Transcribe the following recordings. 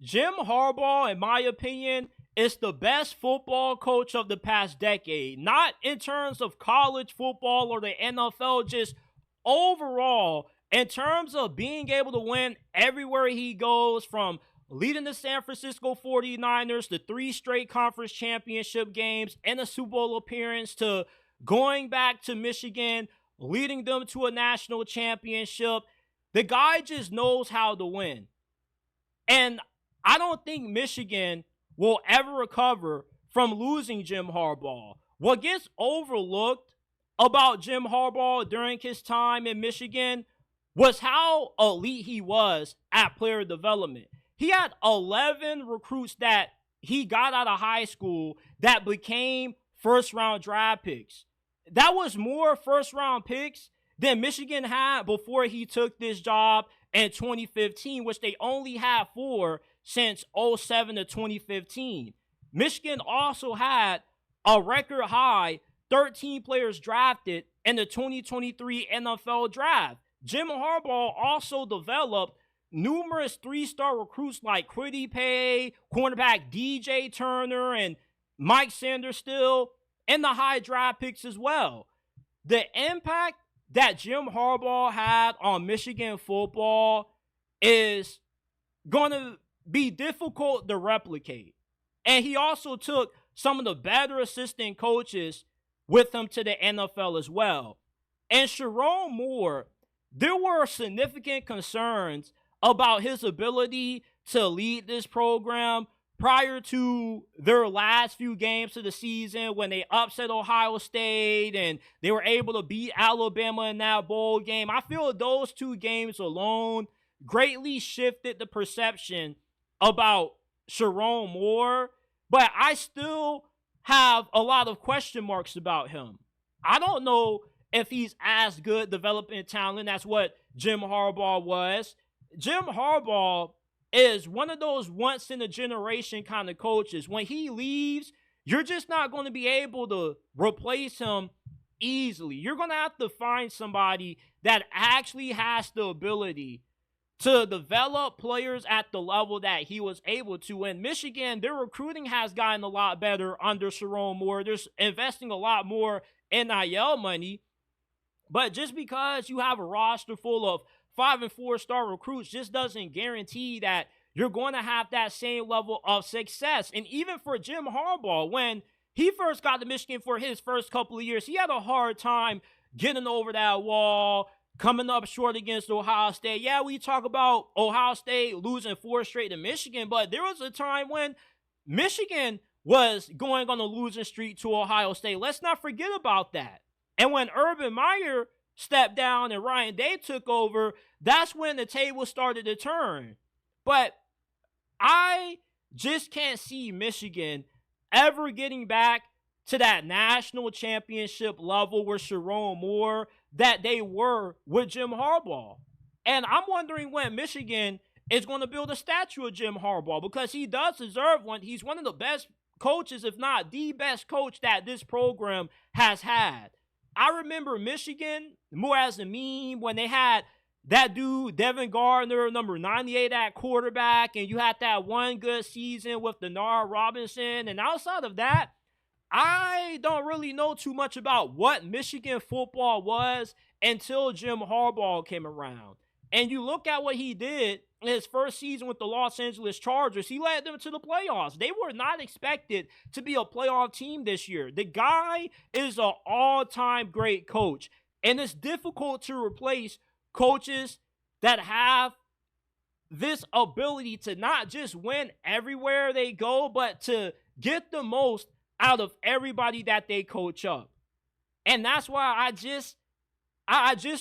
Jim Harbaugh, in my opinion, is the best football coach of the past decade. Not in terms of college football or the NFL, just overall, in terms of being able to win everywhere he goes, from leading the San Francisco 49ers to 3 straight conference championship games and a Super Bowl appearance, to going back to Michigan, leading them to a national championship. The guy just knows how to win. And I don't think Michigan will ever recover from losing Jim Harbaugh. What gets overlooked about Jim Harbaugh during his time in Michigan was how elite he was at player development. He had 11 recruits that he got out of high school that became first-round draft picks. That was more first-round picks than Michigan had before he took this job in 2015, which they only had 4 since 2007 to 2015. Michigan also had a record high 13 players drafted in the 2023 NFL draft. Jim Harbaugh also developed numerous 3-star recruits like Kwity Paye, cornerback DJ Turner, and Mike Sainristil, and the high draft picks as well. The impact that Jim Harbaugh had on Michigan football is going to be difficult to replicate. And he also took some of the better assistant coaches with him to the NFL as well. And Sherrone Moore, there were significant concerns about his ability to lead this program prior to their last few games of the season, when they upset Ohio State and they were able to beat Alabama in that bowl game. I feel those 2 games alone greatly shifted the perception about Sherrone Moore, but I still have a lot of question marks about him. I don't know if he's as good developing talent as what Jim Harbaugh was. Jim Harbaugh is one of those once-in-a-generation kind of coaches. When he leaves, you're just not going to be able to replace him easily. You're going to have to find somebody that actually has the ability to develop players at the level that he was able to. In Michigan, their recruiting has gotten a lot better under Sherrone Moore. They're investing a lot more NIL money. But just because you have a roster full of 5- and 4-star recruits just doesn't guarantee that you're going to have that same level of success. And even for Jim Harbaugh, when he first got to Michigan for his first couple of years, he had a hard time getting over that wall, coming up short against Ohio State. Yeah, we talk about Ohio State losing 4 straight to Michigan, but there was a time when Michigan was going on a losing streak to Ohio State. Let's not forget about that. And when Urban Meyer stepped down and Ryan Day took over, that's when the table started to turn. But I just can't see Michigan ever getting back to that national championship level with Sherrone Moore that they were with Jim Harbaugh. And I'm wondering when Michigan is going to build a statue of Jim Harbaugh, because he does deserve one. He's one of the best coaches, if not the best coach that this program has had. I remember Michigan more as a meme when they had that dude, Devin Gardner, number 98 at quarterback, and you had that one good season with Denard Robinson. And outside of that, I don't really know too much about what Michigan football was until Jim Harbaugh came around. And you look at what he did in his first season with the Los Angeles Chargers. He led them to the playoffs. They were not expected to be a playoff team this year. The guy is an all-time great coach. And it's difficult to replace coaches that have this ability to not just win everywhere they go, but to get the most out of everybody that they coach up. And that's why I just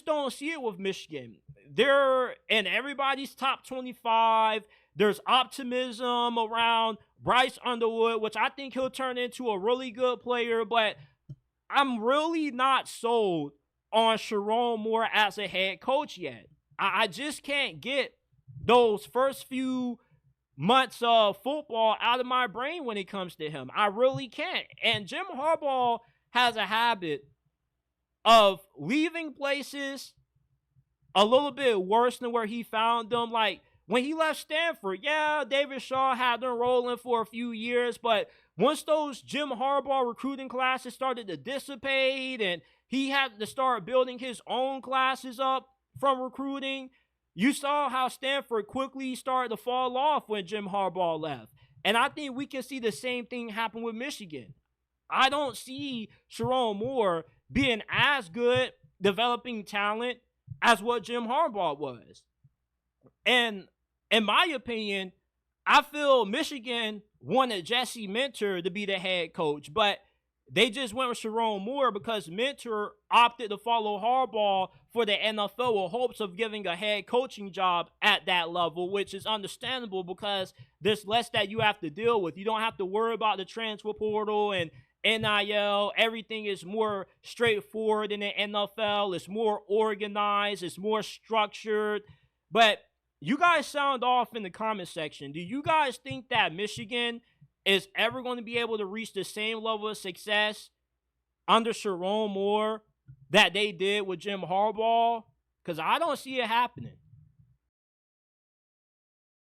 don't see it with Michigan. They're in everybody's top 25. There's optimism around Bryce Underwood, which I think he'll turn into a really good player, but I'm really not sold on Sherrone Moore as a head coach yet. I just can't get those first few months of football out of my brain when it comes to him. I really can't. And Jim Harbaugh has a habit of leaving places a little bit worse than where he found them. Like when he left Stanford, yeah, David Shaw had them rolling for a few years, but once those Jim Harbaugh recruiting classes started to dissipate and he had to start building his own classes up from recruiting, you saw how Stanford quickly started to fall off when Jim Harbaugh left. And I think we can see the same thing happen with Michigan. I don't see Sherrone Moore being as good developing talent as what Jim Harbaugh was. And in my opinion, I feel Michigan wanted Jesse Minter to be the head coach, but they just went with Sherrone Moore because Minter opted to follow Harbaugh for the NFL with hopes of giving a head coaching job at that level, which is understandable because there's less that you have to deal with. You don't have to worry about the transfer portal and NIL. Everything is more straightforward in the NFL. It's more organized. It's more structured. But you guys sound off in the comment section. Do you guys think that Michigan is ever going to be able to reach the same level of success under Sherrone Moore that they did with Jim Harbaugh? Because I don't see it happening.